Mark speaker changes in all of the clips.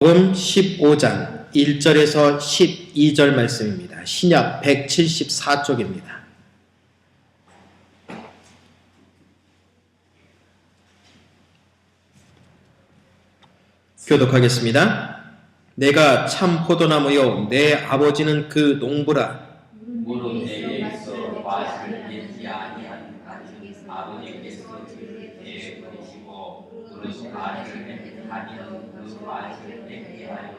Speaker 1: 음 15장 1절에서 12절 말씀입니다. 신약 174쪽입니다. 교독하겠습니다. 내가 참 포도나무요 내 아버지는 그 농부라.
Speaker 2: 무릇 내게 있어 과실을 맺지 아니한 아버지께서 그에게 버리시고 무릇 과실을 맺지 아니한 그 과실을 맺게 하려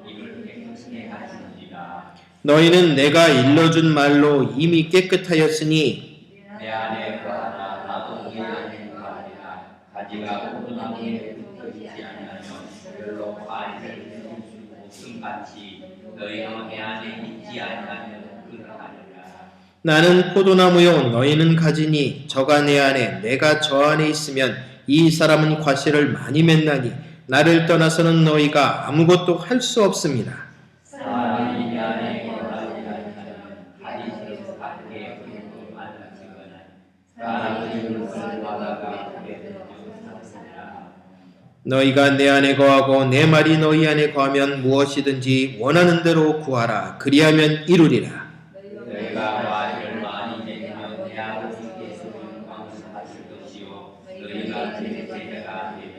Speaker 2: 이를 깨끗게 하시느니라.
Speaker 1: 너희는 내가 일러준 말로 이미 깨끗하였으니
Speaker 2: 내 안에 거하나 나도 너희 안에 거하리라. 가지가 포도나무에 붙어있지 아니하면 별로 과실을 맺을 수 없음 같이 너희도 내 안에 있지 아니하면 그러하리라.
Speaker 1: 나는 포도나무요 너희는 가지니 저가 내 안에 내가 저 안에 있으면 이 사람은 과실을 많이 맺나니 나를 떠나서는 너희가 아무것도 할 수 없습니다.
Speaker 2: 사람이 내 안에 거하지 아니하면 가지처럼 밖에 그것도 말라지거나 사람의 것을 받아가 그게 되는 것이라.
Speaker 1: 너희가 내 안에 거하고 내 말이 너희 안에 거하면 무엇이든지 원하는 대로 구하라. 그리하면 이루리라.
Speaker 2: 너희가 과실을 많이 맺으면 내 아버지께서 영광하실 것이요 너희가 제 제자가 되리라.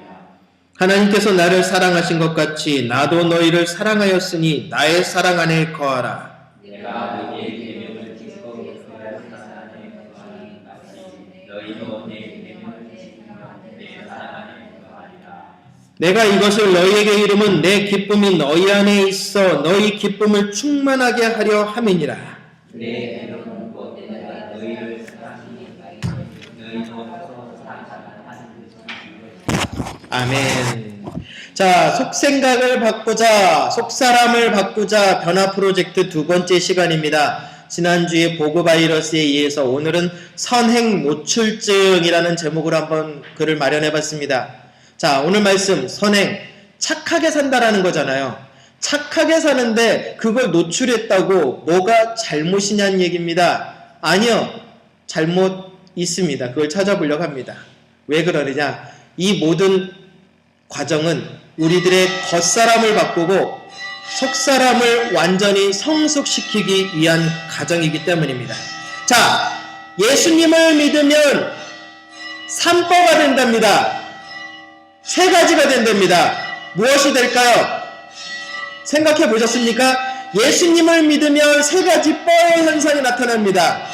Speaker 1: 하나님께서 나를 사랑하신 것 같이 나도 너희를 사랑하였으니 나의 사랑 안에 거하라.
Speaker 2: 내가 아버지의 계명을 지키고 그의 사랑 안에 거하는 같이 너희도 내 계명을 지키며 내 사랑 안에 거하리라.
Speaker 1: 내가 이것을 너희에게 이름은 내 기쁨이 너희 안에 있어 너희 기쁨을 충만하게 하려 함이니라.
Speaker 2: 내 계명은 곧 내가 너희를 사랑하니까 너희도 서로 사랑하는 것이라.
Speaker 1: 아멘. 자, 속생각을 바꾸자, 속사람을 바꾸자 변화 프로젝트 두 번째 시간입니다. 지난주에 보고바이러스에 의해서 오늘은 선행 노출증이라는 제목으로 한번 글을 마련해 봤습니다. 자, 오늘 말씀 선행, 착하게 산다라는 거잖아요. 착하게 사는데 그걸 노출했다고 뭐가 잘못이냐는 얘기입니다. 아니요, 잘못 있습니다. 그걸 찾아보려고 합니다. 왜 그러느냐? 이 모든 과정은 우리들의 겉사람을 바꾸고 속사람을 완전히 성숙시키기 위한 과정이기 때문입니다. 자, 예수님을 믿으면 삼버가 된답니다. 세 가지가 된답니다. 무엇이 될까요? 생각해 보셨습니까? 예수님을 믿으면 세 가지 뻐의 현상이 나타납니다.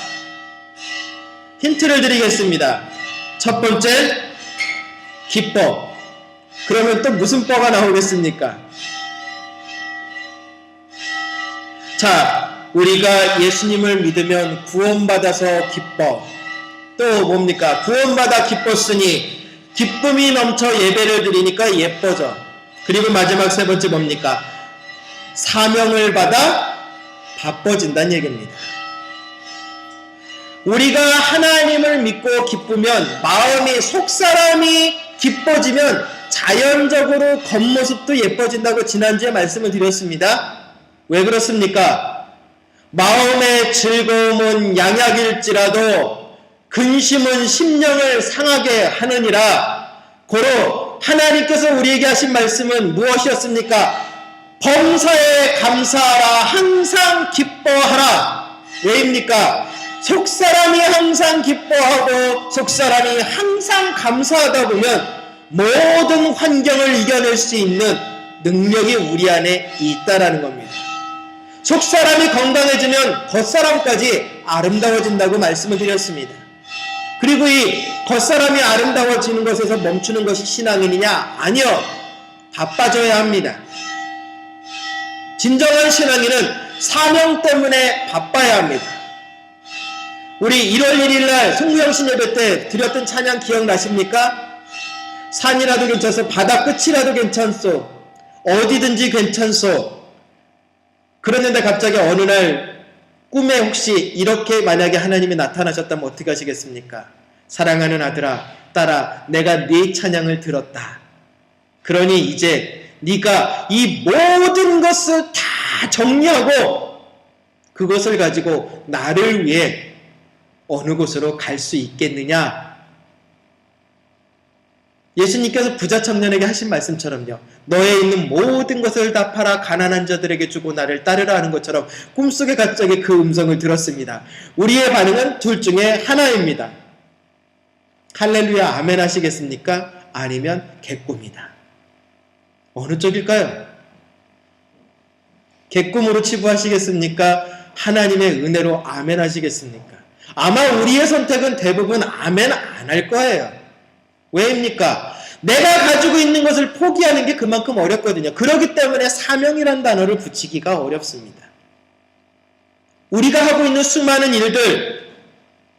Speaker 1: 힌트를 드리겠습니다. 첫 번째, 기뻐. 그러면 또 무슨 뻐가 나오겠습니까? 자, 우리가 예수님을 믿으면 구원받아서 기뻐. 또 뭡니까? 구원받아 기뻤으니 기쁨이 넘쳐 예배를 드리니까 예뻐져. 그리고 마지막 세 번째 뭡니까? 사명을 받아 바빠진다는 얘기입니다. 우리가 하나님을 믿고 기쁘면 마음이 속사람이 기뻐지면 자연적으로 겉모습도 예뻐진다고 지난주에 말씀을 드렸습니다. 왜 그렇습니까? 마음의 즐거움은 양약일지라도 근심은 심령을 상하게 하느니라. 고로 하나님께서 우리에게 하신 말씀은 무엇이었습니까? 범사에 감사하라. 항상 기뻐하라. 왜입니까? 속사람이 항상 기뻐하고 속사람이 항상 감사하다 보면 모든 환경을 이겨낼 수 있는 능력이 우리 안에 있다라는 겁니다. 속사람이 건강해지면 겉사람까지 아름다워진다고 말씀을 드렸습니다. 그리고 이 겉사람이 아름다워지는 것에서 멈추는 것이 신앙인이냐? 아니요. 바빠져야 합니다. 진정한 신앙인은 사명 때문에 바빠야 합니다. 우리 1월 1일 날 송구영신 예배 때 드렸던 찬양 기억나십니까? 산이라도 괜찮소, 바다 끝이라도 괜찮소, 어디든지 괜찮소. 그랬는데 갑자기 어느 날 꿈에 혹시 이렇게 만약에 하나님이 나타나셨다면 어떻게 하시겠습니까? 사랑하는 아들아, 딸아, 내가 네 찬양을 들었다. 그러니 이제 네가 이 모든 것을 다 정리하고 그것을 가지고 나를 위해 어느 곳으로 갈 수 있겠느냐? 예수님께서 부자 청년에게 하신 말씀처럼요. 너에 있는 모든 것을 다 팔아 가난한 자들에게 주고 나를 따르라 하는 것처럼 꿈속에 갑자기 그 음성을 들었습니다. 우리의 반응은 둘 중에 하나입니다. 할렐루야 아멘 하시겠습니까? 아니면 개꿈이다. 어느 쪽일까요? 개꿈으로 치부하시겠습니까? 하나님의 은혜로 아멘 하시겠습니까? 아마 우리의 선택은 대부분 아멘 안 할 거예요. 왜입니까? 내가 가지고 있는 것을 포기하는 게 그만큼 어렵거든요. 그렇기 때문에 사명이란 단어를 붙이기가 어렵습니다. 우리가 하고 있는 수많은 일들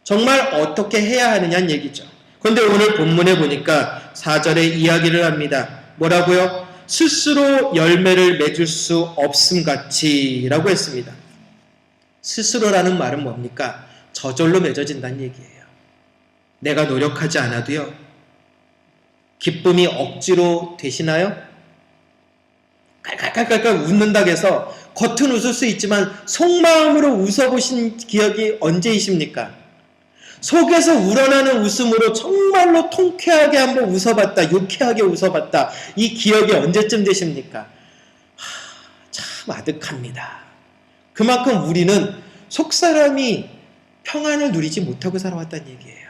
Speaker 1: 정말 어떻게 해야 하느냐는 얘기죠. 그런데 오늘 본문에 보니까 4절에 이야기를 합니다. 뭐라고요? 스스로 열매를 맺을 수 없음같이 라고 했습니다. 스스로라는 말은 뭡니까? 저절로 맺어진다는 얘기예요. 내가 노력하지 않아도요. 기쁨이 억지로 되시나요? 깔깔깔깔 웃는다고 해서 겉은 웃을 수 있지만 속마음으로 웃어보신 기억이 언제이십니까? 속에서 우러나는 웃음으로 정말로 통쾌하게 한번 웃어봤다, 유쾌하게 웃어봤다. 이 기억이 언제쯤 되십니까? 참 아득합니다. 그만큼 우리는 속사람이 평안을 누리지 못하고 살아왔다는 얘기예요.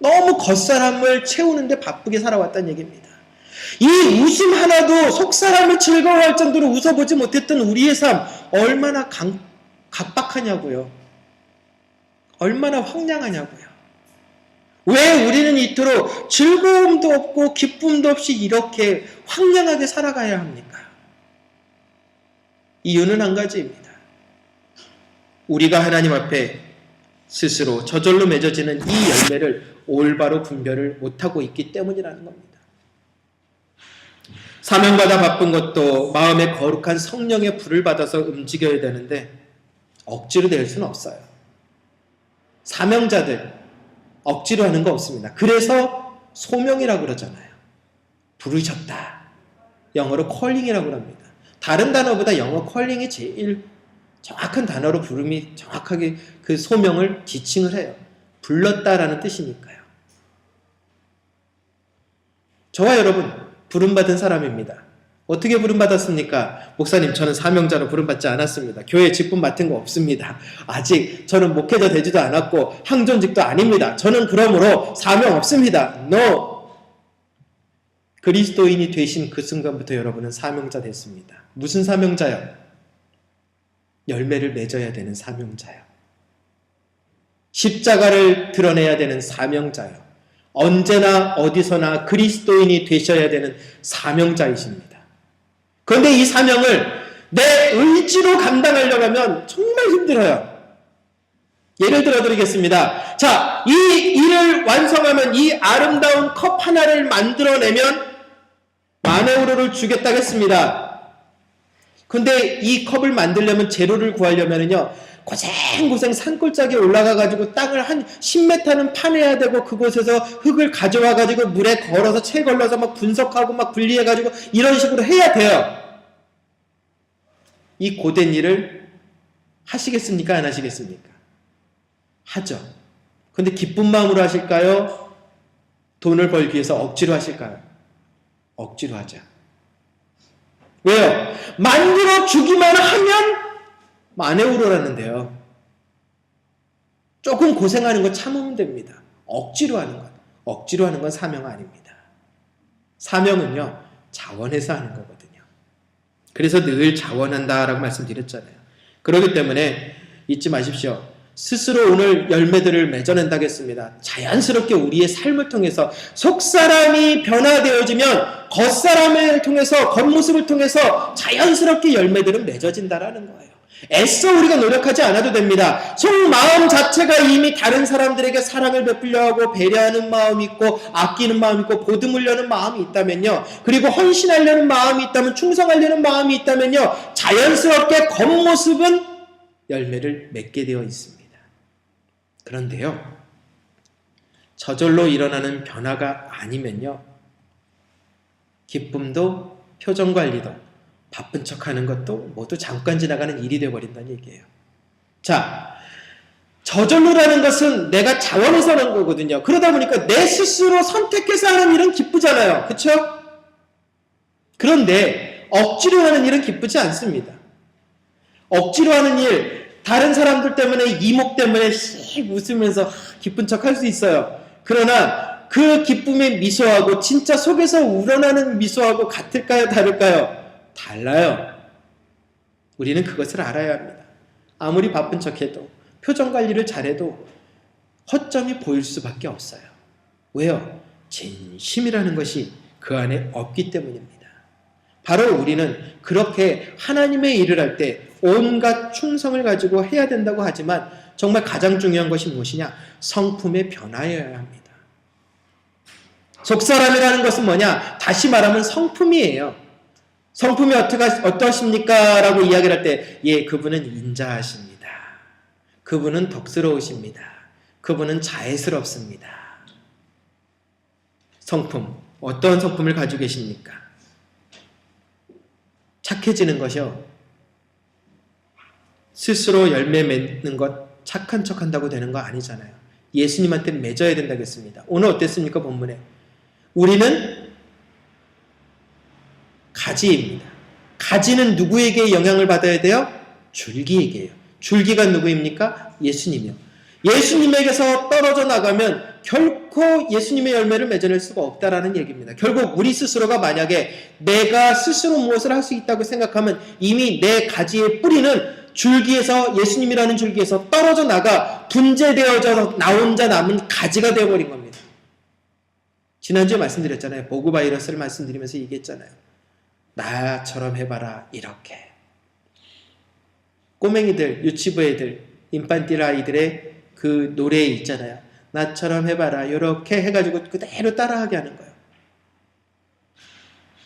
Speaker 1: 너무 겉사람을 채우는데 바쁘게 살아왔다는 얘기입니다. 이 웃음 하나도 속사람을 즐거워할 정도로 웃어보지 못했던 우리의 삶 얼마나 각박하냐고요. 얼마나 황량하냐고요. 왜 우리는 이토록 즐거움도 없고 기쁨도 없이 이렇게 황량하게 살아가야 합니까? 이유는 한 가지입니다. 우리가 하나님 앞에 스스로 저절로 맺어지는 이 열매를 올바로 분별을 못하고 있기 때문이라는 겁니다. 사명받아 바쁜 것도 마음의 거룩한 성령의 불을 받아서 움직여야 되는데 억지로 낼 수는 없어요. 사명자들 억지로 하는 거 없습니다. 그래서 소명이라고 그러잖아요. 부르셨다. 영어로 컬링이라고 합니다. 다른 단어보다 영어 컬링이 제일 정확한 단어로 부름이 정확하게 그 소명을 지칭을 해요. 불렀다라는 뜻이니까요. 저와 여러분 부름받은 사람입니다. 어떻게 부름받았습니까? 목사님 저는 사명자로 부름받지 않았습니다. 교회 직분 맡은 거 없습니다. 아직 저는 목회자 되지도 않았고 항존직도 아닙니다. 저는 그러므로 사명 없습니다. No! 그리스도인이 되신 그 순간부터 여러분은 사명자 됐습니다. 무슨 사명자요? 열매를 맺어야 되는 사명자요. 십자가를 드러내야 되는 사명자요. 언제나 어디서나 그리스도인이 되셔야 되는 사명자이십니다. 그런데 이 사명을 내 의지로 감당하려고 하면 정말 힘들어요. 예를 들어 드리겠습니다. 자, 이 일을 완성하면 이 아름다운 컵 하나를 만들어내면 마네오로를 주겠다겠습니다. 근데 이 컵을 만들려면 재료를 구하려면요 고생고생 산골짜기에 올라가가지고 땅을 한 10m는 파내야 되고 그곳에서 흙을 가져와가지고 물에 걸어서 채 걸러서 막 분석하고 막 분리해가지고 이런 식으로 해야 돼요. 이 고된 일을 하시겠습니까? 안 하시겠습니까? 하죠. 근데 기쁜 마음으로 하실까요? 돈을 벌기 위해서 억지로 하실까요? 억지로 하죠. 왜요? 만들어 주기만 하면 마네오로라는데요. 조금 고생하는 거 참으면 됩니다. 억지로 하는 것. 억지로 하는 건 사명 아닙니다. 사명은요, 자원해서 하는 거거든요. 그래서 늘 자원한다라고 말씀드렸잖아요. 그렇기 때문에 잊지 마십시오. 스스로 오늘 열매들을 맺어낸다겠습니다. 자연스럽게 우리의 삶을 통해서 속사람이 변화되어지면 겉사람을 통해서 겉모습을 통해서 자연스럽게 열매들은 맺어진다라는 거예요. 애써 우리가 노력하지 않아도 됩니다. 속마음 자체가 이미 다른 사람들에게 사랑을 베풀려 하고 배려하는 마음이 있고 아끼는 마음이 있고 보듬으려는 마음이 있다면요. 그리고 헌신하려는 마음이 있다면 충성하려는 마음이 있다면요. 자연스럽게 겉모습은 열매를 맺게 되어 있습니다. 그런데요. 저절로 일어나는 변화가 아니면요. 기쁨도 표정 관리도 바쁜 척하는 것도 모두 잠깐 지나가는 일이 되어버린다는 얘기예요. 자, 저절로라는 것은 내가 자원해서 하는 거거든요. 그러다 보니까 내 스스로 선택해서 하는 일은 기쁘잖아요. 그렇죠? 그런데 억지로 하는 일은 기쁘지 않습니다. 억지로 하는 일, 다른 사람들 때문에, 이목 때문에 씩 웃으면서 기쁜 척 할 수 있어요. 그러나 그 기쁨의 미소하고 진짜 속에서 우러나는 미소하고 같을까요? 다를까요? 달라요. 우리는 그것을 알아야 합니다. 아무리 바쁜 척해도, 표정 관리를 잘해도 허점이 보일 수밖에 없어요. 왜요? 진심이라는 것이 그 안에 없기 때문입니다. 바로 우리는 그렇게 하나님의 일을 할 때 온갖 충성을 가지고 해야 된다고 하지만 정말 가장 중요한 것이 무엇이냐? 성품의 변화여야 합니다. 속사람이라는 것은 뭐냐? 다시 말하면 성품이에요. 성품이 어떠십니까? 라고 이야기를 할 때, 예, 그분은 인자하십니다. 그분은 덕스러우십니다. 그분은 자애스럽습니다. 성품, 어떤 성품을 가지고 계십니까? 착해지는 것이요. 스스로 열매 맺는 것, 착한 척 한다고 되는 거 아니잖아요. 예수님한테 맺어야 된다겠습니다. 오늘 어땠습니까? 본문에. 우리는 가지입니다. 가지는 누구에게 영향을 받아야 돼요? 줄기에게요. 줄기가 누구입니까? 예수님이요. 예수님에게서 떨어져 나가면 결코 예수님의 열매를 맺어낼 수가 없다라는 얘기입니다. 결국 우리 스스로가 만약에 내가 스스로 무엇을 할 수 있다고 생각하면 이미 내 가지의 뿌리는 줄기에서, 예수님이라는 줄기에서 떨어져 나가 분재되어져 나 혼자 남은 가지가 되어버린 겁니다. 지난주에 말씀드렸잖아요. 보그 바이러스를 말씀드리면서 얘기했잖아요. 나처럼 해봐라 이렇게. 꼬맹이들, 유치부 애들, 인판til 아이들의 그 노래에 있잖아요. 나처럼 해봐라 이렇게 해가지고 그대로 따라하게 하는 거예요.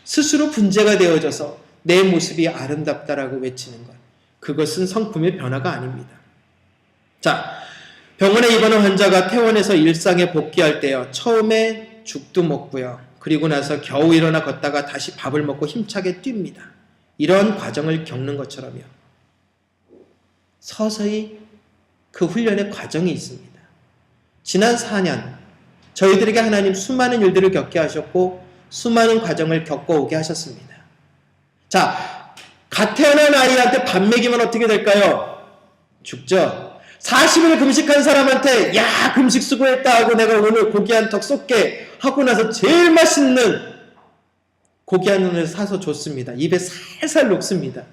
Speaker 1: 스스로 분재가 되어져서 내 모습이 아름답다라고 외치는 것. 그것은 성품의 변화가 아닙니다. 자, 병원에 입원한 환자가 퇴원해서 일상에 복귀할 때요. 처음에 죽도 먹고요. 그리고 나서 겨우 일어나 걷다가 다시 밥을 먹고 힘차게 뜁니다. 이런 과정을 겪는 것처럼요. 서서히 그 훈련의 과정이 있습니다. 지난 4년 저희들에게 하나님 수많은 일들을 겪게 하셨고 수많은 과정을 겪어오게 하셨습니다. 자, 갓 태어난 아이한테 밥 먹이면 어떻게 될까요? 죽죠. 40일 금식한 사람한테 야 금식 수고했다 하고 내가 오늘 고기 한 턱 쏠게 하고 나서 제일 맛있는 고기 한 눈을 사서 줬습니다. 입에 살살 녹습니다.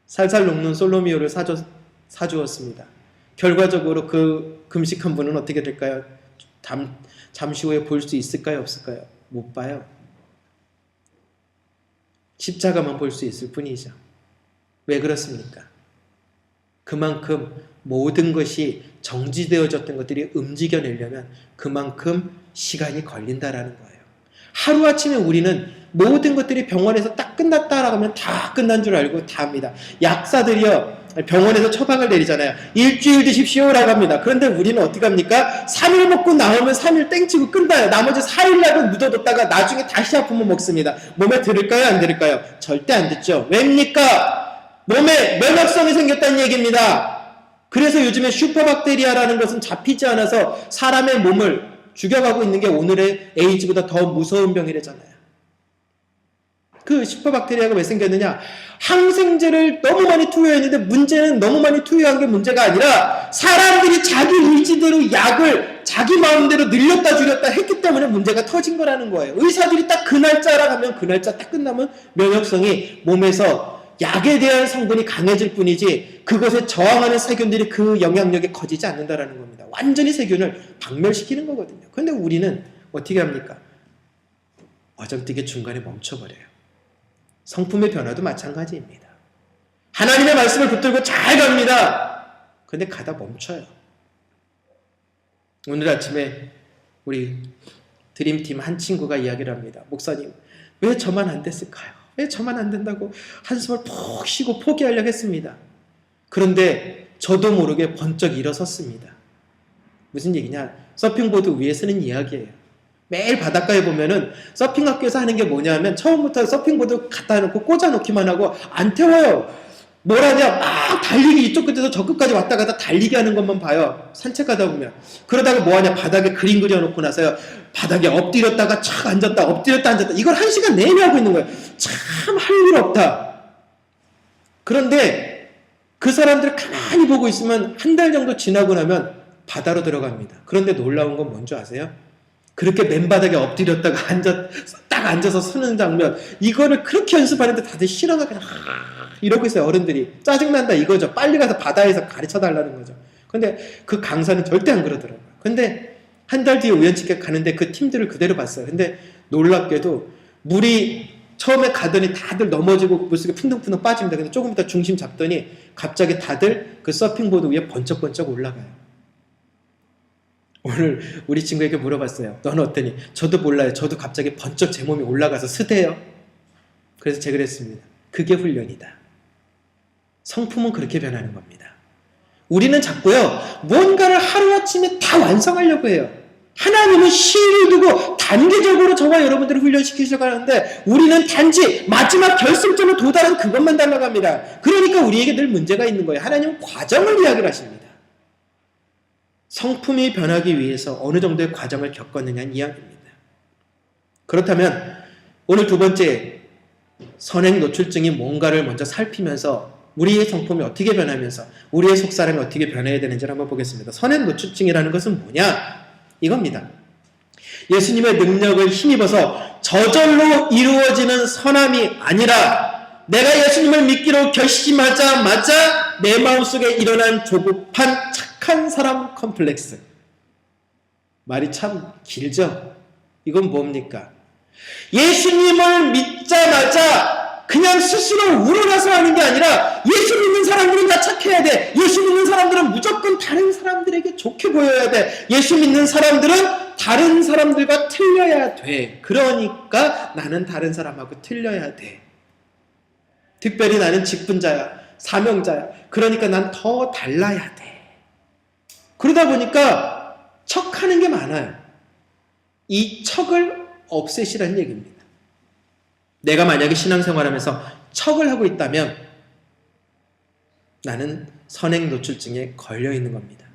Speaker 1: 살살 녹는 솔로미오를 사주었습니다. 결과적으로 그 금식한 분은 어떻게 될까요? 잠시 후에 볼 수 있을까요? 없을까요? 못 봐요. 십자가만 볼 수 있을 뿐이죠. 왜 그렇습니까? 그만큼 모든 것이 정지되어졌던 것들이 움직여내려면 그만큼 시간이 걸린다라는 거예요. 하루아침에 우리는 모든 것들이 병원에서 딱 끝났다라고 하면 다 끝난 줄 알고 다 합니다. 약사들이요, 병원에서 처방을 내리잖아요. 일주일 드십시오라고 합니다. 그런데 우리는 어떻게 합니까? 3일 먹고 나오면 3일 땡치고 끝나요. 나머지 4일날은 묻어뒀다가 나중에 다시 아프면 먹습니다. 몸에 들을까요? 안 들을까요? 절대 안 듣죠. 왜입니까? 몸에 면역성이 생겼다는 얘기입니다. 그래서 요즘에 슈퍼박테리아라는 것은 잡히지 않아서 사람의 몸을 죽여가고 있는 게 오늘의 에이즈보다 더 무서운 병이래잖아요. 그 슈퍼박테리아가 왜 생겼느냐? 항생제를 너무 많이 투여했는데 문제는 너무 많이 투여한 게 문제가 아니라 사람들이 자기 의지대로 약을 자기 마음대로 늘렸다 줄였다 했기 때문에 문제가 터진 거라는 거예요. 의사들이 딱 그 날짜라 하면 그 날짜 딱 끝나면 면역성이 몸에서 약에 대한 성분이 강해질 뿐이지 그것에 저항하는 세균들이 그 영향력에 커지지 않는다라는 겁니다. 완전히 세균을 박멸시키는 거거든요. 그런데 우리는 어떻게 합니까? 어정뜨게 중간에 멈춰버려요. 성품의 변화도 마찬가지입니다. 하나님의 말씀을 붙들고 잘 갑니다. 그런데 가다 멈춰요. 오늘 아침에 우리 드림팀 한 친구가 이야기를 합니다. 목사님, 왜 저만 안 됐을까요? 왜 저만 안 된다고 한숨을 푹 쉬고 포기하려고 했습니다. 그런데 저도 모르게 번쩍 일어섰습니다. 무슨 얘기냐? 서핑보드 위에 쓰는 이야기예요. 매일 바닷가에 보면은 서핑학교에서 하는 게 뭐냐 하면 처음부터 서핑보드 갖다 놓고 꽂아 놓기만 하고 안 태워요. 뭘 하냐? 막 달리기 이쪽 끝에서 저 끝까지 왔다 갔다 달리기 하는 것만 봐요. 산책하다 보면. 그러다가 뭐 하냐? 바닥에 그림 그려놓고 나서요. 바닥에 엎드렸다가 착 앉았다. 엎드렸다 앉았다. 이걸 1시간 내내 하고 있는 거예요. 참 할 일 없다. 그런데 그 사람들 가만히 보고 있으면 한 달 정도 지나고 나면 바다로 들어갑니다. 그런데 놀라운 건 뭔지 아세요? 그렇게 맨바닥에 엎드렸다가 딱 앉아서 쓰는 장면, 이거를 그렇게 연습하는데 다들 싫어서 그냥 이러고 있어요. 어른들이 짜증난다 이거죠. 빨리 가서 바다에서 가르쳐 달라는 거죠. 근데 그 강사는 절대 안 그러더라고요. 근데 한 달 뒤에 우연찮게 가는데 그 팀들을 그대로 봤어요. 근데 놀랍게도 물이 처음에 가더니 다들 넘어지고 물속에 푼둥푼둥 빠집니다. 근데 조금 이따 중심 잡더니 갑자기 다들 그 서핑보드 위에 번쩍번쩍 올라가요. 오늘 우리 친구에게 물어봤어요. 너는 어떠니? 저도 몰라요. 저도 갑자기 번쩍 제 몸이 올라가서 스대요. 그래서 제가 그랬습니다. 그게 훈련이다. 성품은 그렇게 변하는 겁니다. 우리는 자꾸요, 뭔가를 하루아침에 다 완성하려고 해요. 하나님은 시일을 두고 단계적으로 저와 여러분들을 훈련시키시려고 하는데 우리는 단지 마지막 결승점에 도달한 그것만 달라갑니다. 그러니까 우리에게 늘 문제가 있는 거예요. 하나님은 과정을 이야기를 하십니다. 성품이 변하기 위해서 어느 정도의 과정을 겪었느냐는 이야기입니다. 그렇다면 오늘 두 번째, 선행 노출증이 뭔가를 먼저 살피면서 우리의 성품이 어떻게 변하면서 우리의 속사람이 어떻게 변해야 되는지를 한번 보겠습니다. 선행 노출증이라는 것은 뭐냐? 이겁니다. 예수님의 능력을 힘입어서 저절로 이루어지는 선함이 아니라 내가 예수님을 믿기로 결심하자마자 내 마음속에 일어난 조급한 착한 사람 컴플렉스. 말이 참 길죠? 이건 뭡니까? 예수님을 믿자마자 그냥 스스로 우러나서 하는 게 아니라 예수 믿는 사람들은 다 착해야 돼. 예수 믿는 사람들은 무조건 다른 사람들에게 좋게 보여야 돼. 예수 믿는 사람들은 다른 사람들과 틀려야 돼. 그러니까 나는 다른 사람하고 틀려야 돼. 특별히 나는 직분자야, 사명자야. 그러니까 난 더 달라야 돼. 그러다 보니까 척하는 게 많아요. 이 척을 없애시라는 얘기입니다. 내가 만약에 신앙생활하면서 척을 하고 있다면 나는 선행 노출증에 걸려 있는 겁니다.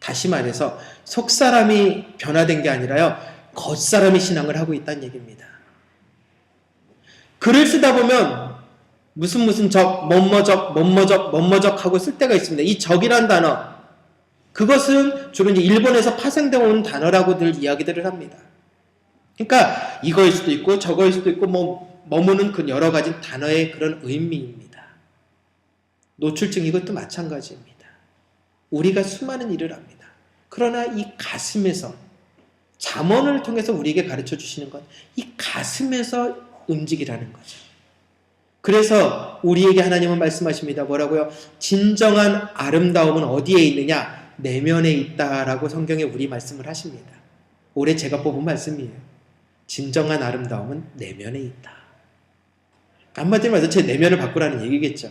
Speaker 1: 다시 말해서 속사람이 변화된 게 아니라요, 겉사람이 신앙을 하고 있다는 얘기입니다. 글을 쓰다 보면 무슨 적, 뭐뭐적 하고 쓸 때가 있습니다. 이 적이란 단어, 그것은 주로 이제 일본에서 파생되어 온 단어라고들 이야기들을 합니다. 그러니까 이거일 수도 있고 저거일 수도 있고 머무는 그 여러 가지 단어의 그런 의미입니다. 노출증 이것도 마찬가지입니다. 우리가 수많은 일을 합니다. 그러나 이 가슴에서, 잠언을 통해서 우리에게 가르쳐 주시는 건 이 가슴에서 움직이라는 거죠. 그래서 우리에게 하나님은 말씀하십니다. 뭐라고요? 진정한 아름다움은 어디에 있느냐? 내면에 있다라고 성경에 우리 말씀을 하십니다. 올해 제가 뽑은 말씀이에요. 진정한 아름다움은 내면에 있다. 한마디로 말해서 제 내면을 바꾸라는 얘기겠죠.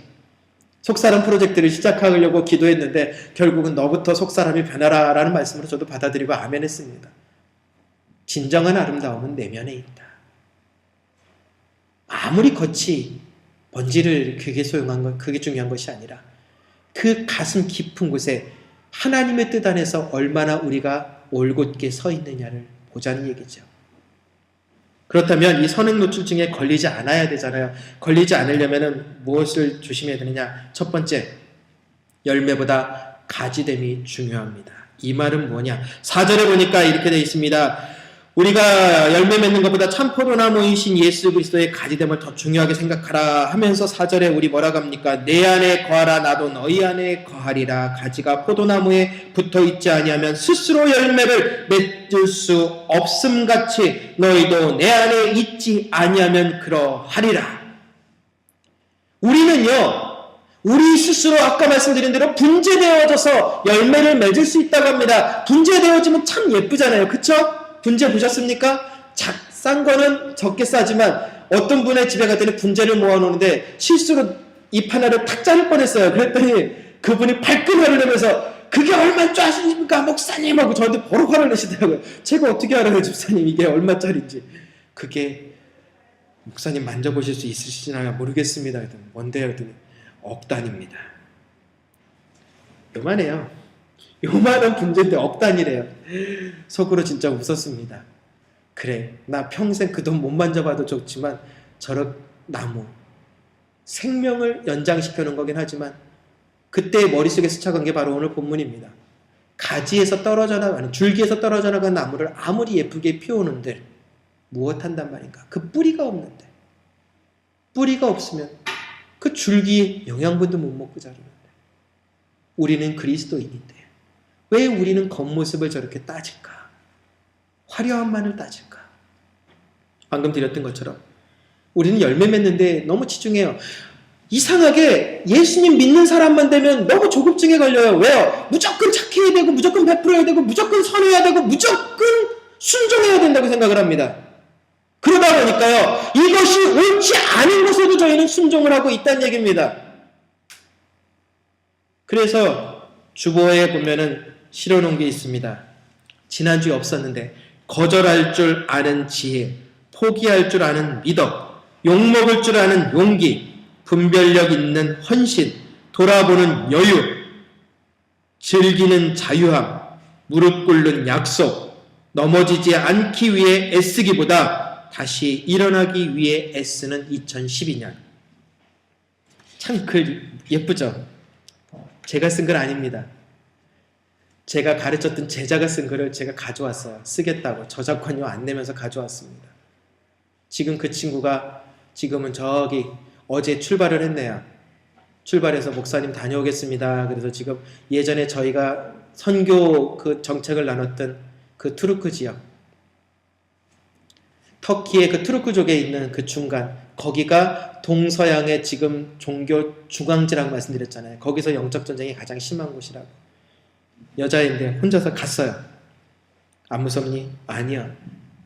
Speaker 1: 속사람 프로젝트를 시작하려고 기도했는데 결국은 너부터 속사람이 변하라 라는 말씀으로 저도 받아들이고 아멘 했습니다. 진정한 아름다움은 내면에 있다. 아무리 겉이 번지를 그게 소용한 건, 그게 중요한 것이 아니라 그 가슴 깊은 곳에 하나님의 뜻 안에서 얼마나 우리가 올곧게 서 있느냐를 보자는 얘기죠. 그렇다면 이 선행 노출증에 걸리지 않아야 되잖아요. 걸리지 않으려면 무엇을 조심해야 되느냐? 첫 번째, 열매보다 가지됨이 중요합니다. 이 말은 뭐냐? 4절에 보니까 이렇게 되어 있습니다. 우리가 열매 맺는 것보다 참 포도나무이신 예수 그리스도의 가지됨을 더 중요하게 생각하라 하면서 4절에 우리 뭐라고 합니까? 내 안에 거하라 나도 너희 안에 거하리라. 가지가 포도나무에 붙어있지 아니하면 스스로 열매를 맺을 수 없음같이 너희도 내 안에 있지 아니하면 그러하리라. 우리는요, 우리 스스로 아까 말씀드린 대로 분재되어져서 열매를 맺을 수 있다고 합니다. 분재되어지면 참 예쁘잖아요. 그쵸? 분재 보셨습니까? 싼 거는 적게 싸지만 어떤 분의 집에 갔더니 분재를 모아놓는데 실수로 잎 하나를 탁 자를 뻔했어요. 그랬더니 그분이 발끈 내면서 그게 얼마짜리 아십니까? 목사님 하고 저한테 바로 화를 내시더라고요. 제가 어떻게 알아요, 집사님 이게 얼마짜리인지. 그게 목사님 만져보실 수 있으시나요? 모르겠습니다. 뭔데요? 그랬더니 억 단위입니다. 요만해요. 요만한 분재인데 억 단위래요. 속으로 진짜 웃었습니다. 그래, 나 평생 그 돈 못 만져봐도 좋지만 저런 나무, 생명을 연장시켜 놓은 거긴 하지만 그때 머릿속에 스쳐간 게 바로 오늘 본문입니다. 가지에서 떨어져 나가는, 줄기에서 떨어져 나가는 나무를 아무리 예쁘게 피우는들 무엇 한단 말인가? 그 뿌리가 없는데, 뿌리가 없으면 그 줄기에 영양분도 못 먹고 자르는데, 우리는 그리스도인인데 왜 우리는 겉모습을 저렇게 따질까? 화려함만을 따질까? 방금 드렸던 것처럼 우리는 열매 맺는데 너무 치중해요. 이상하게 예수님 믿는 사람만 되면 너무 조급증에 걸려요. 왜요? 무조건 착해야 되고, 무조건 베풀어야 되고, 무조건 선해야 되고, 무조건 순종해야 된다고 생각을 합니다. 그러다 보니까요, 이것이 옳지 않은 것에도 저희는 순종을 하고 있다는 얘기입니다. 그래서 주보에 보면은 실어놓은 게 있습니다. 지난주에 없었는데, 거절할 줄 아는 지혜, 포기할 줄 아는 미덕, 욕먹을 줄 아는 용기, 분별력 있는 헌신, 돌아보는 여유, 즐기는 자유함, 무릎 꿇는 약속, 넘어지지 않기 위해 애쓰기보다 다시 일어나기 위해 애쓰는 2012년. 참 글 예쁘죠? 제가 쓴 글 아닙니다. 제가 가르쳤던 제자가 쓴 글을 제가 가져왔어요. 쓰겠다고 저작권료 안 내면서 가져왔습니다. 지금 그 친구가 지금은 저기 어제 출발을 했네요. 출발해서 목사님 다녀오겠습니다. 그래서 지금 예전에 저희가 선교 그 정책을 나눴던 그 투르크 지역, 터키의 그 투르크족에 있는 그 중간, 거기가 동서양의 지금 종교 중앙지라고 말씀드렸잖아요. 거기서 영적 전쟁이 가장 심한 곳이라고. 여자인데 혼자서 갔어요. 안 무섭니? 아니요.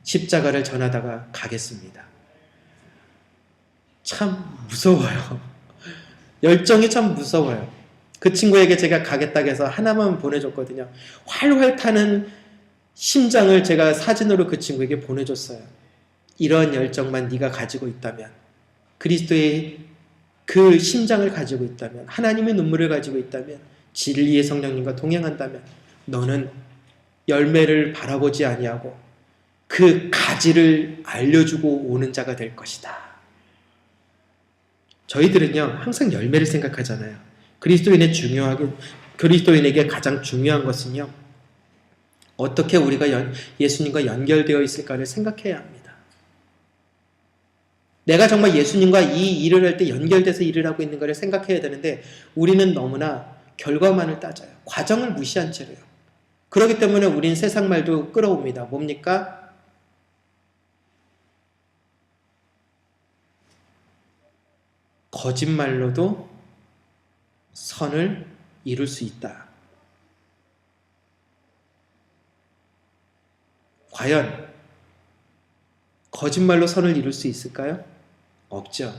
Speaker 1: 십자가를 전하다가 가겠습니다. 참 무서워요. 열정이 참 무서워요. 그 친구에게 제가 가겠다고 해서 하나만 보내줬거든요. 활활 타는 심장을 제가 사진으로 그 친구에게 보내줬어요. 이런 열정만 네가 가지고 있다면, 그리스도의 그 심장을 가지고 있다면, 하나님의 눈물을 가지고 있다면, 진리의 성령님과 동행한다면 너는 열매를 바라보지 아니하고 그 가지를 알려주고 오는 자가 될 것이다. 저희들은요 항상 열매를 생각하잖아요. 그리스도인에게 가장 중요한 것은요, 어떻게 우리가 예수님과 연결되어 있을까를 생각해야 합니다. 내가 정말 예수님과 이 일을 할 때 연결돼서 일을 하고 있는 것을 생각해야 되는데, 우리는 너무나 결과만을 따져요. 과정을 무시한 채로요. 그렇기 때문에 우린 세상 말도 끌어옵니다. 뭡니까? 거짓말로도 선을 이룰 수 있다. 과연 거짓말로 선을 이룰 수 있을까요? 없죠.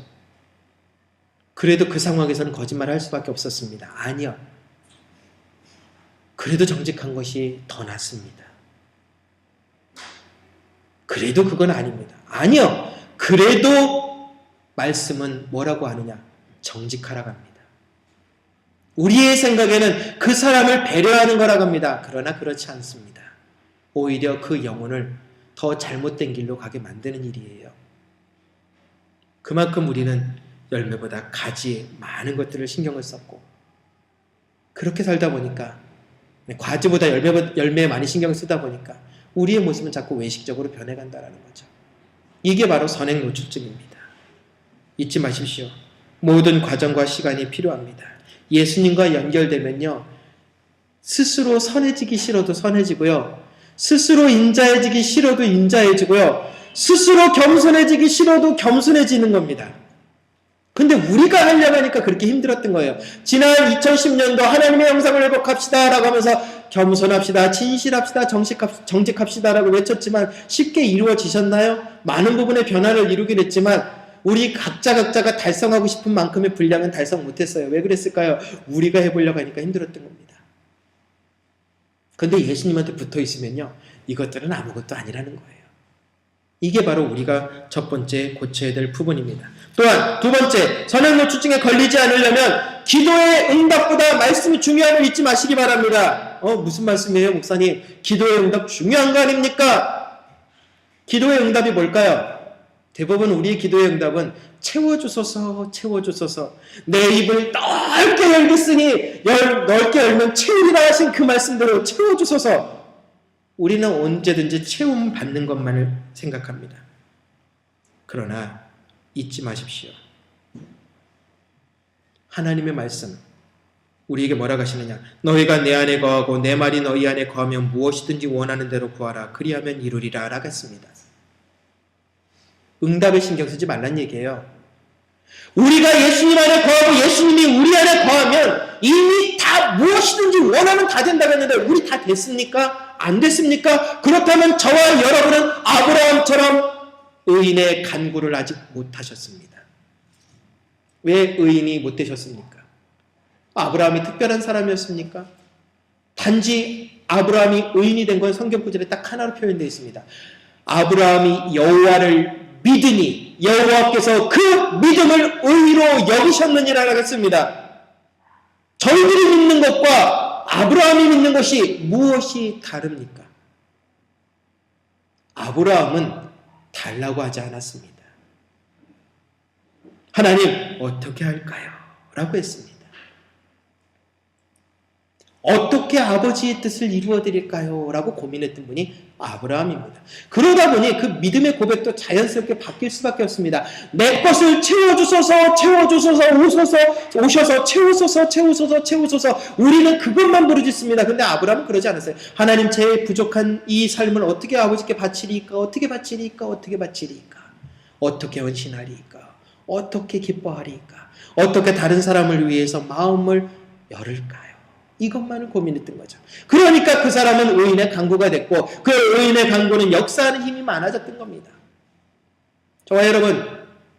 Speaker 1: 그래도 그 상황에서는 거짓말을 할 수밖에 없었습니다. 아니요. 그래도 정직한 것이 더 낫습니다. 그래도 그건 아닙니다. 아니요. 그래도 말씀은 뭐라고 하느냐? 정직하라고 합니다. 우리의 생각에는 그 사람을 배려하는 거라고 합니다. 그러나 그렇지 않습니다. 오히려 그 영혼을 더 잘못된 길로 가게 만드는 일이에요. 그만큼 우리는 열매보다 가지에 많은 것들을 신경을 썼고, 그렇게 살다 보니까, 과지보다 열매에 많이 신경을 쓰다 보니까 우리의 모습은 자꾸 외식적으로 변해간다는 거죠. 이게 바로 선행 노출증입니다. 잊지 마십시오. 모든 과정과 시간이 필요합니다. 예수님과 연결되면요, 스스로 선해지기 싫어도 선해지고요, 스스로 인자해지기 싫어도 인자해지고요, 스스로 겸손해지기 싫어도 겸손해지는 겁니다. 근데 우리가 하려고 하니까 그렇게 힘들었던 거예요. 지난 2010년도 하나님의 형상을 회복합시다 라고 하면서 겸손합시다, 진실합시다, 정직합시다 라고 외쳤지만 쉽게 이루어지셨나요? 많은 부분의 변화를 이루긴 했지만 우리 각자가 달성하고 싶은 만큼의 분량은 달성 못했어요. 왜 그랬을까요? 우리가 해보려고 하니까 힘들었던 겁니다. 근데 예수님한테 붙어 있으면요, 이것들은 아무것도 아니라는 거예요. 이게 바로 우리가 첫 번째 고쳐야 될 부분입니다. 또한 두 번째, 선행노출증에 걸리지 않으려면 기도의 응답보다 말씀이 중요함을 잊지 마시기 바랍니다. 무슨 말씀이에요, 목사님? 기도의 응답 중요한 거 아닙니까? 기도의 응답이 뭘까요? 대부분 우리의 기도의 응답은 채워주소서, 채워주소서. 내 입을 넓게 열겠으니 넓게 열면 채우리라 하신 그 말씀대로 채워주소서. 우리는 언제든지 채움 받는 것만을 생각합니다. 그러나 잊지 마십시오. 하나님의 말씀, 우리에게 뭐라고 하시느냐? 너희가 내 안에 거하고 내 말이 너희 안에 거하면 무엇이든지 원하는 대로 구하라. 그리하면 이루리라 라고 했습니다. 응답에 신경 쓰지 말란 얘기예요. 우리가 예수님 안에 거하고 예수님이 우리 안에 거하면 이미 다 무엇이든지 원하면 다 된다고 했는데 우리 다 됐습니까? 안 됐습니까? 그렇다면 저와 여러분은 아브라함처럼 의인의 간구를 아직 못하셨습니다. 왜 의인이 못 되셨습니까? 아브라함이 특별한 사람이었습니까? 단지 아브라함이 의인이 된 건 성경 구절에 딱 하나로 표현되어 있습니다. 아브라함이 여호와를 믿으니 여호와께서 그 믿음을 의로 여기셨느니라 했습니다. 저희들이 믿는 것과 아브라함이 믿는 것이 무엇이 다릅니까? 아브라함은 달라고 하지 않았습니다. 하나님 어떻게 할까요? 라고 했습니다. 어떻게 아버지의 뜻을 이루어 드릴까요? 라고 고민했던 분이 아브라함입니다. 그러다 보니 그 믿음의 고백도 자연스럽게 바뀔 수밖에 없습니다. 내 것을 채워주소서, 채워주소서, 오셔서 채우소서, 채우소서, 채우소서. 우리는 그것만 부르짖습니다. 근데 아브라함은 그러지 않았어요. 하나님, 제 부족한 이 삶을 어떻게 아버지께 바치리까? 어떻게 바치리까? 어떻게 바치리까? 어떻게 헌신하리까? 어떻게 기뻐하리까? 어떻게 다른 사람을 위해서 마음을 열을까요? 이것만을 고민했던 거죠. 그러니까 그 사람은 의인의 간구가 됐고 그 의인의 간구는 역사하는 힘이 많아졌던 겁니다. 저와 여러분,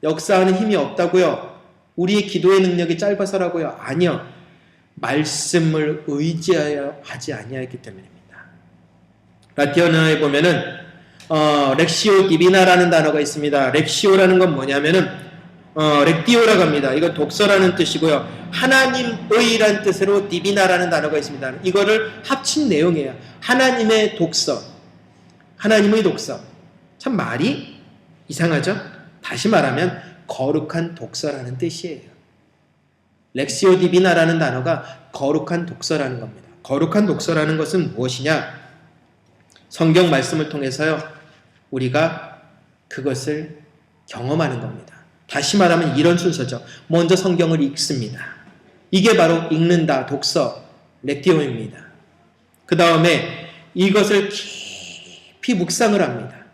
Speaker 1: 역사하는 힘이 없다고요? 우리의 기도의 능력이 짧아서라고요? 아니요. 말씀을 의지하여 하지 아니하였기 때문입니다. 라티어나에 보면은 렉시오 디비나라는 단어가 있습니다. 렉시오라는 건 뭐냐면은 렉디오라고 합니다. 이건 독서라는 뜻이고요. 하나님의라는 뜻으로 디비나라는 단어가 있습니다. 이거를 합친 내용이에요. 하나님의 독서, 하나님의 독서. 참 말이 이상하죠? 다시 말하면 거룩한 독서라는 뜻이에요. 렉시오 디비나라는 단어가 거룩한 독서라는 겁니다. 거룩한 독서라는 것은 무엇이냐? 성경 말씀을 통해서요, 우리가 그것을 경험하는 겁니다. 다시 말하면 이런 순서죠. 먼저 성경을 읽습니다. 이게 바로 읽는다, 독서, 렉티오입니다. 그 다음에 이것을 깊이 묵상을 합니다.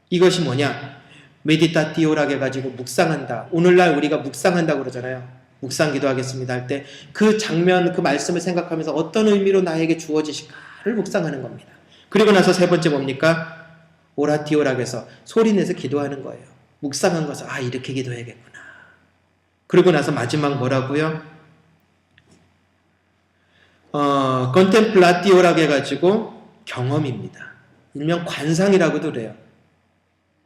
Speaker 1: 이것이 뭐냐? 메디타티오라고 해가지고 묵상한다. 오늘날 우리가 묵상한다고 그러잖아요. 묵상 기도하겠습니다 할 때 그 장면, 그 말씀을 생각하면서 어떤 의미로 나에게 주어지실까를 묵상하는 겁니다. 그리고 나서 세 번째 뭡니까? 오라티오라고 해서 소리내서 기도하는 거예요. 묵상한 것을 이렇게 기도해야겠구나. 그리고 나서 마지막 뭐라고요? 컨템플라티오라고 해가지고 경험입니다. 일명 관상이라고도 그래요.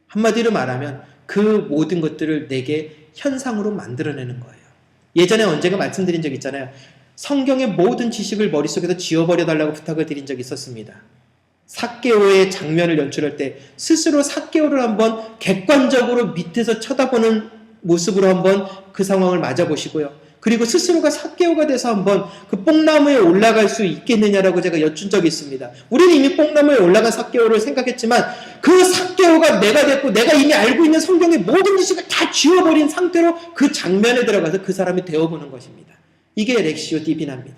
Speaker 1: 한마디로 말하면 그 모든 것들을 내게 현상으로 만들어내는 거예요. 예전에 언젠가 말씀드린 적 있잖아요. 성경의 모든 지식을 머릿속에서 지워버려달라고 부탁을 드린 적이 있었습니다. 삭개오의 장면을 연출할 때 스스로 삭개오를 한번 객관적으로 밑에서 쳐다보는 모습으로 한번 그 상황을 맞아보시고요. 그리고 스스로가 삭개오가 돼서 한번 그 뽕나무에 올라갈 수 있겠느냐라고 제가 여쭌 적이 있습니다. 우리는 이미 뽕나무에 올라간 삭개오를 생각했지만 그 삭개오가 내가 됐고 내가 이미 알고 있는 성경의 모든 지식을 다 지워버린 상태로 그 장면에 들어가서 그 사람이 되어보는 것입니다. 이게 렉시오 디비나입니다.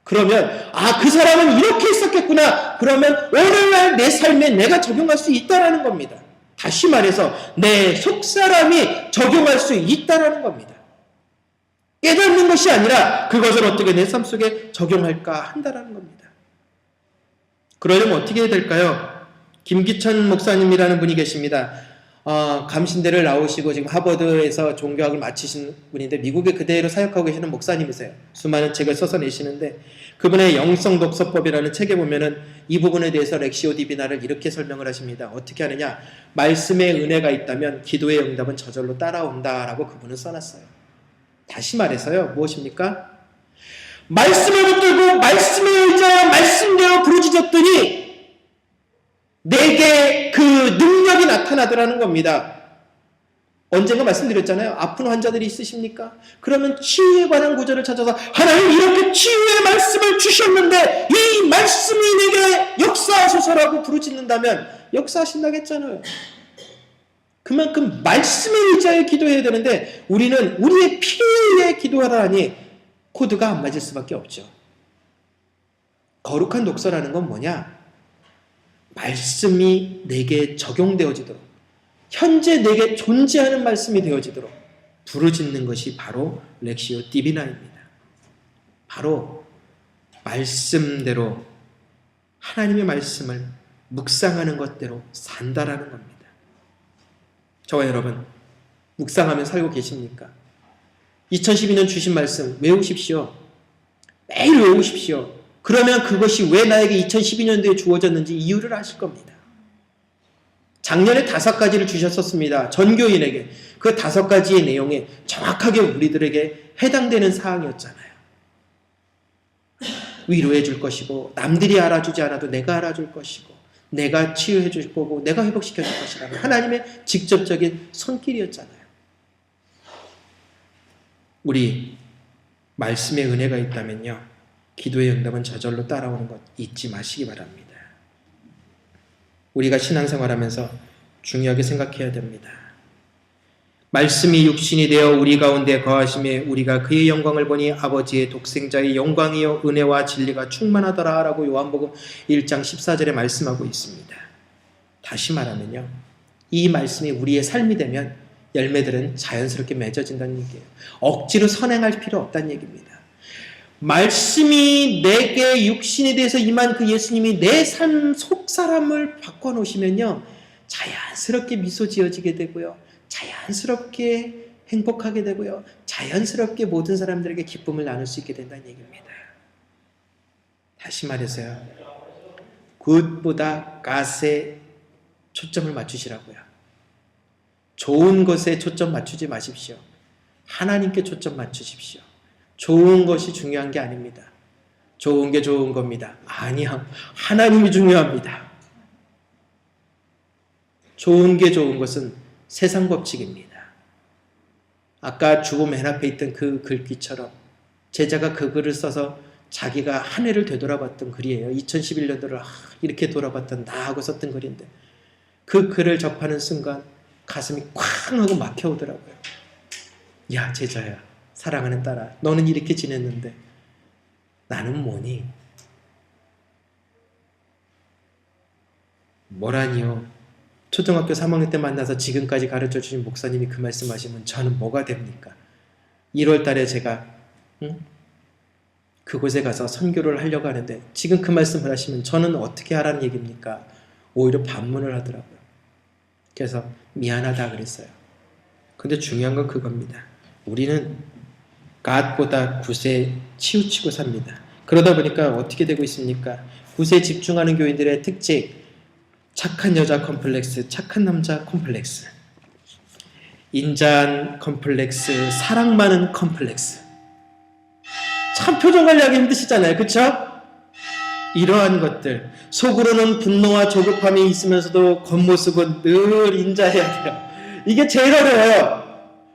Speaker 1: 그러면 그 사람은 이렇게 했었겠구나. 그러면 오늘날 내 삶에 내가 적용할 수 있다라는 겁니다. 다시 말해서 내 속사람이 적용할 수 있다라는 겁니다. 깨닫는 것이 아니라 그것을 어떻게 내 삶 속에 적용할까 한다라는 겁니다. 그러려면 어떻게 해야 될까요? 김기천 목사님이라는 분이 계십니다. 감신대를 나오시고 지금 하버드에서 종교학을 마치신 분인데 미국에 그대로 사역하고 계시는 목사님이세요. 수많은 책을 써서 내시는데 그분의 영성 독서법이라는 책에 보면은 이 부분에 대해서 렉시오 디비나를 이렇게 설명을 하십니다. 어떻게 하느냐? 말씀의 은혜가 있다면 기도의 응답은 저절로 따라온다라고 그분은 써놨어요. 다시 말해서요. 무엇입니까? 말씀을 붙들고 말씀에 의지하여 말씀대로 부르짖었더니 내게 그 능력이 나타나더라는 겁니다. 언젠가 말씀드렸잖아요. 아픈 환자들이 있으십니까? 그러면 치유에 관한 구절을 찾아서 하나님 이렇게 치유의 말씀을 주셨는데 이 말씀이 내게 역사하소서라고 부르짖는다면 역사하신다겠잖아요. 그만큼 말씀에 의지하여 기도해야 되는데 우리는 우리의 필요에 의해 기도하라니 코드가 안 맞을 수밖에 없죠. 거룩한 독서라는 건 뭐냐? 말씀이 내게 적용되어지도록 현재 내게 존재하는 말씀이 되어지도록 부르짖는 것이 바로 렉시오 디비나입니다. 바로 말씀대로 하나님의 말씀을 묵상하는 것대로 산다라는 겁니다. 저와 여러분 묵상하며 살고 계십니까? 2012년 주신 말씀 외우십시오. 매일 외우십시오. 그러면 그것이 왜 나에게 2012년도에 주어졌는지 이유를 아실 겁니다. 작년에 5가지를 주셨었습니다. 전교인에게. 그 5가지의 내용이 정확하게 우리들에게 해당되는 사항이었잖아요. 위로해 줄 것이고 남들이 알아주지 않아도 내가 알아줄 것이고 내가 치유해 줄 거고 내가 회복시켜 줄 것이라는 하나님의 직접적인 손길이었잖아요. 우리 말씀의 은혜가 있다면요. 기도의 응답은 저절로 따라오는 것 잊지 마시기 바랍니다. 우리가 신앙생활하면서 중요하게 생각해야 됩니다. 말씀이 육신이 되어 우리 가운데 거하심에 우리가 그의 영광을 보니 아버지의 독생자의 영광이요 은혜와 진리가 충만하더라 라고 요한복음 1장 14절에 말씀하고 있습니다. 다시 말하면요. 이 말씀이 우리의 삶이 되면 열매들은 자연스럽게 맺어진다는 얘기예요. 억지로 선행할 필요 없다는 얘기입니다. 말씀이 내게 육신이 돼서 임한 그 예수님이 내 삶 속사람을 바꿔놓으시면요. 자연스럽게 미소 지어지게 되고요. 자연스럽게 행복하게 되고요. 자연스럽게 모든 사람들에게 기쁨을 나눌 수 있게 된다는 얘기입니다. 다시 말해서요. 굿보다 갓에 초점을 맞추시라고요. 좋은 것에 초점 맞추지 마십시오. 하나님께 초점 맞추십시오. 좋은 것이 중요한 게 아닙니다. 좋은 게 좋은 겁니다. 아니야. 하나님이 중요합니다. 좋은 게 좋은 것은 세상 법칙입니다. 아까 주보 맨 앞에 있던 그 글귀처럼 제자가 그 글을 써서 자기가 한 해를 되돌아봤던 글이에요. 2011년도를 이렇게 돌아봤던 나하고 썼던 글인데 그 글을 접하는 순간 가슴이 쾅 하고 막혀오더라고요. 야 제자야. 사랑하는 딸아, 너는 이렇게 지냈는데 나는 뭐니? 뭐라니요? 초등학교 3학년 때 만나서 지금까지 가르쳐 주신 목사님이 그 말씀하시면 저는 뭐가 됩니까? 1월 달에 제가 그곳에 가서 선교를 하려고 하는데 지금 그 말씀을 하시면 저는 어떻게 하라는 얘기입니까? 오히려 반문을 하더라고요. 그래서 미안하다 그랬어요. 근데 중요한 건 그겁니다. 우리는 갓보다 굿에 치우치고 삽니다. 그러다 보니까 어떻게 되고 있습니까? 굿에 집중하는 교인들의 특징, 착한 여자 컴플렉스, 착한 남자 컴플렉스, 인자한 컴플렉스, 사랑 많은 컴플렉스. 참 표정 관리하기 힘드시잖아요. 그렇죠? 이러한 것들, 속으로는 분노와 조급함이 있으면서도 겉모습은 늘 인자해야 돼요. 이게 제일 어려워요.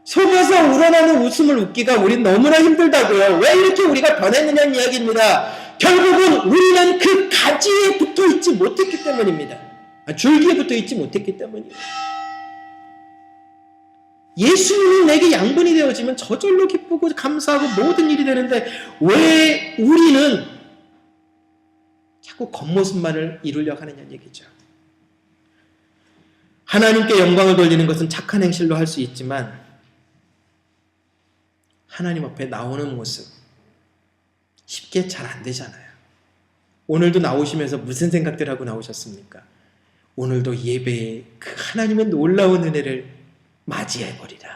Speaker 1: 속에서 우러나는 웃음을 웃기가 우린 너무나 힘들다고요. 왜 이렇게 우리가 변했느냐는 이야기입니다. 결국은 우리는 그 가지에 붙어있지 못했기 때문입니다. 줄기에 붙어있지 못했기 때문이에요. 예수님이 내게 양분이 되어지면 저절로 기쁘고 감사하고 모든 일이 되는데 왜 우리는 자꾸 겉모습만을 이루려고 하느냐는 얘기죠. 하나님께 영광을 돌리는 것은 착한 행실로 할 수 있지만 하나님 앞에 나오는 모습 쉽게 잘 안 되잖아요. 오늘도 나오시면서 무슨 생각들 하고 나오셨습니까? 오늘도 예배에 그 하나님의 놀라운 은혜를 맞이해버리라.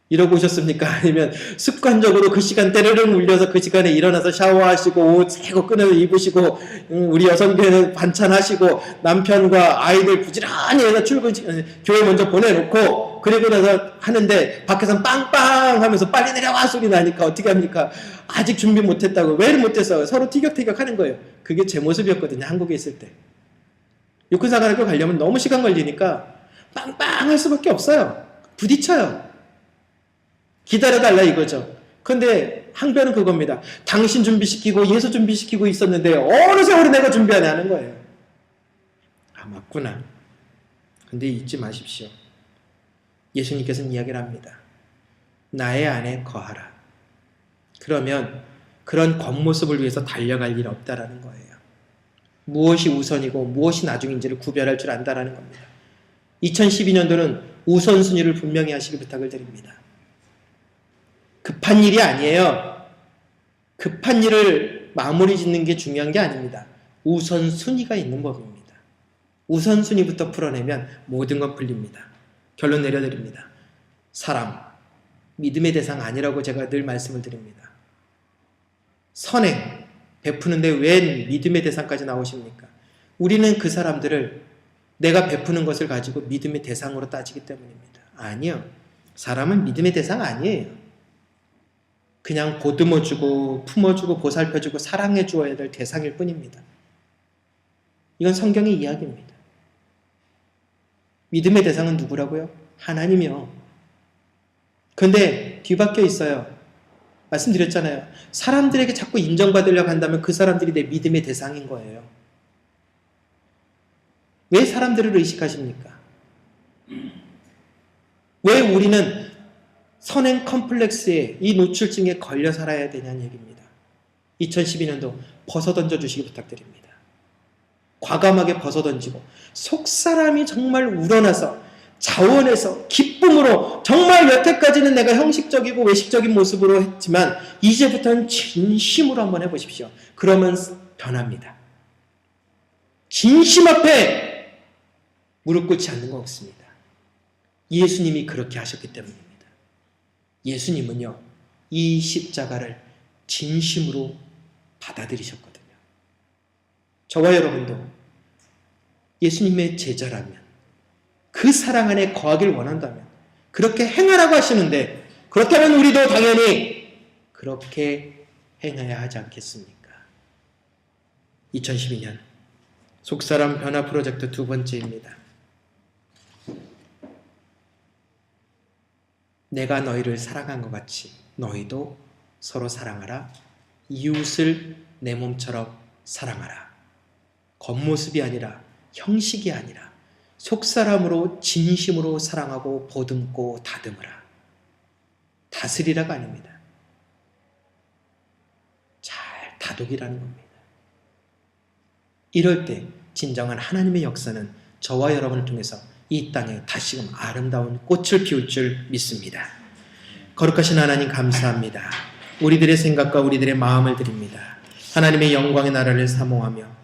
Speaker 1: 이러고 오셨습니까? 아니면 습관적으로 그 시간대를 울려서 그 시간에 일어나서 샤워하시고 옷 새거 꺼내서 입으시고 우리 여성교회는 반찬하시고 남편과 아이들 부지런히 해서 교회 먼저 보내놓고 그리고 나서 하는데 밖에서 빵빵 하면서 빨리 내려와 소리 나니까 어떻게 합니까? 아직 준비 못했다고. 왜 못했어? 서로 티격태격 하는 거예요. 그게 제 모습이었거든요. 한국에 있을 때. 육군사관학교 가려면 너무 시간 걸리니까 빵빵 할 수밖에 없어요. 부딪혀요. 기다려달라 이거죠. 근데 항변은 그겁니다. 당신 준비시키고 예수 준비시키고 있었는데 어느 세월에 내가 준비하냐 하는 거예요. 아, 맞구나. 근데 잊지 마십시오. 예수님께서는 이야기를 합니다. 나의 안에 거하라. 그러면 그런 겉모습을 위해서 달려갈 일 없다라는 거예요. 무엇이 우선이고 무엇이 나중인지를 구별할 줄 안다라는 겁니다. 2012년도는 우선순위를 분명히 하시길 부탁을 드립니다. 급한 일이 아니에요. 급한 일을 마무리 짓는 게 중요한 게 아닙니다. 우선순위가 있는 법입니다. 우선순위부터 풀어내면 모든 건 풀립니다. 결론 내려드립니다. 사람, 믿음의 대상 아니라고 제가 늘 말씀을 드립니다. 선행, 베푸는데 웬 믿음의 대상까지 나오십니까? 우리는 그 사람들을 내가 베푸는 것을 가지고 믿음의 대상으로 따지기 때문입니다. 아니요. 사람은 믿음의 대상 아니에요. 그냥 보듬어주고 품어주고 보살펴주고 사랑해 주어야 될 대상일 뿐입니다. 이건 성경의 이야기입니다. 믿음의 대상은 누구라고요? 하나님이요. 그런데 뒤바뀌어 있어요. 말씀드렸잖아요. 사람들에게 자꾸 인정받으려고 한다면 그 사람들이 내 믿음의 대상인 거예요. 왜 사람들을 의식하십니까? 왜 우리는 선행 컴플렉스에 이 노출증에 걸려 살아야 되냐는 얘기입니다. 2012년도 벗어던져 주시기 부탁드립니다. 과감하게 벗어던지고 속사람이 정말 우러나서 자원해서 기쁨으로 정말 여태까지는 내가 형식적이고 외식적인 모습으로 했지만 이제부터는 진심으로 한번 해보십시오. 그러면 변합니다. 진심 앞에 무릎 꿇지 않는 거 없습니다. 예수님이 그렇게 하셨기 때문입니다. 예수님은요, 이 십자가를 진심으로 받아들이셨거든요. 저와 여러분도 예수님의 제자라면, 그 사랑 안에 거하길 원한다면 그렇게 행하라고 하시는데, 그렇다면 우리도 당연히 그렇게 행해야 하지 않겠습니까? 2012년 속사람 변화 프로젝트 두 번째입니다. 내가 너희를 사랑한 것 같이 너희도 서로 사랑하라. 이웃을 내 몸처럼 사랑하라. 겉모습이 아니라, 형식이 아니라 속사람으로 진심으로 사랑하고 보듬고 다듬으라. 다스리라가 아닙니다. 잘 다독이라는 겁니다. 이럴 때 진정한 하나님의 역사는 저와 여러분을 통해서 이 땅에 다시금 아름다운 꽃을 피울 줄 믿습니다. 거룩하신 하나님 감사합니다. 우리들의 생각과 우리들의 마음을 드립니다. 하나님의 영광의 나라를 사모하며